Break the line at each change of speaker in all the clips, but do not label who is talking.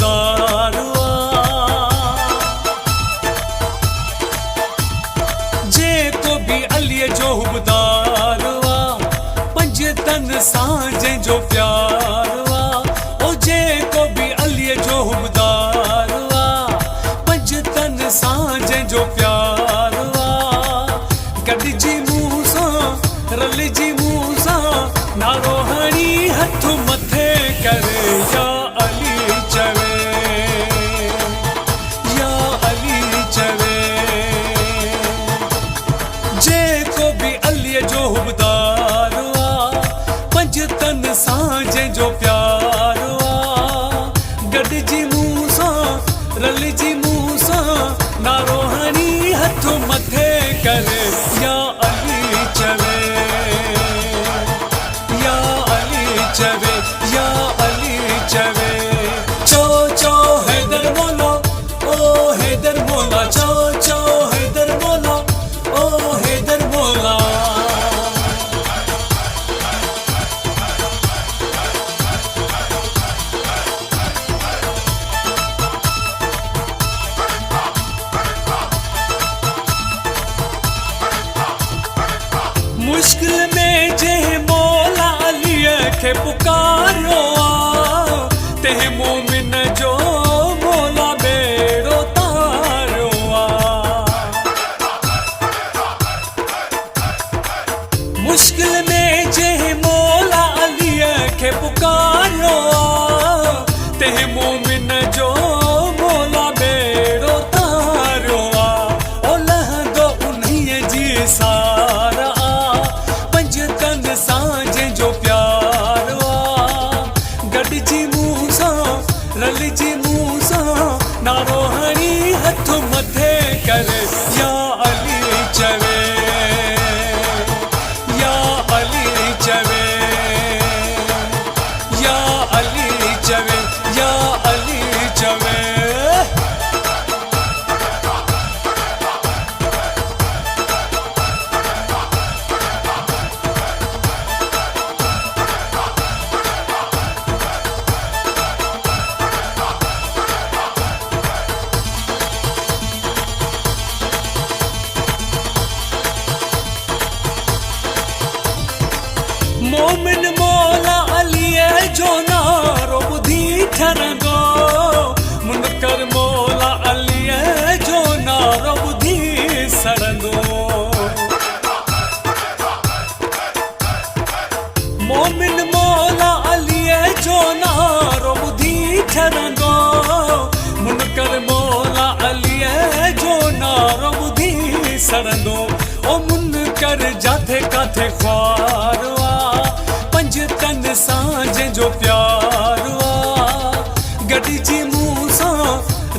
हुबदारुआ जे को भी अलीअ जो हुबदारुआ पंज तन सांझे जो प्यारुआ ओ जे को भी अलीअ जो हुबदारुआ पंज तन सांझे जो प्यारुआ गॾिजी मूं सां रलिजी मूं सां नारो हणी हथ मथे करे या अली चवे या अली चवे जे को भी अलीअ जो हुबदारुआ पंज तन सांझे जो प्यारुआ गॾिजी मूं सां रलिजी मूं सां नारो हणी हथ मथे करे या अली चवे या अली चवे या अली चवे चो चो हैदर मौला ओ हैदर मौला चो चो हैदर मौला ओ हैदर मौला मुश्किल में जे मौला अलीअ खे पुकारो आ ते मोमिन जो मौला बेड़ो तारो आ मुश्किल में जे मौला अलीअ खे पुकारो आ ते मोमिन जो मौला बेड़ो तारो आ ओ लहंदो उन्हीअ जी सारा सांझे जो प्यारुआ गॾिजी मूं सां रलिजी मूं सां नारो हणी हथ मथे करे या अली चवे या अली चवे या अली चवे या अली चवे मोमिन मौला अलीअ जो नारो ॿुधी ठरंदो मुनकर मौला अलीअ जो नारो ॿुधी सड़ंदो मोमिन मौला अलीअ जो नारो ॿुधी ठरंदो मुनकर मौला अलीअ जो नारो ॿुधी सड़ंदो ओ मुनकर जाथे काथे ख्वारुआ पंज तन सांझे जो प्यारुआ गॾिजी मूं सां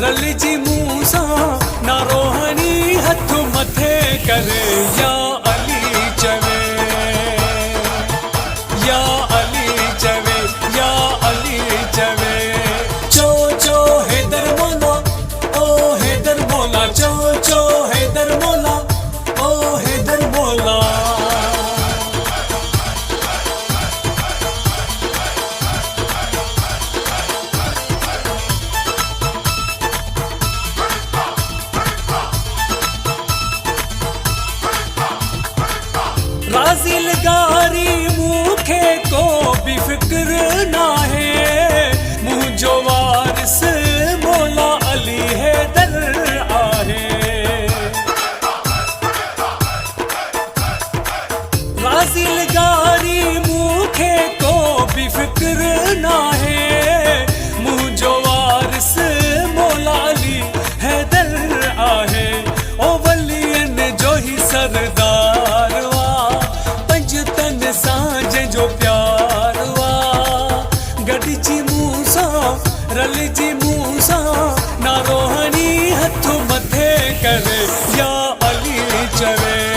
रलिजी मूं सां नारो हणी हथ मथे करे या अली चवे या अली चवे या अली चवे चो चो हैदर मौला ओ हैदर मौला चो चो हैदर मौला ओ हैदर मौला राज़िल गारी मूंखे को भी फिक्र नाहे मुंहिंजो वारिस मौला अली हैदर आहे राज़िल गारी मूंखे को भी फिक्र नाहे मुंहिंजो वारिस मौला अली हैदर आहे ओ वलियन जो ही सरदार सांझे जो प्यारुआ गॾिजी मूं सां रलिजी मूं सां नारो हणी हथ मथे करे या अली चवे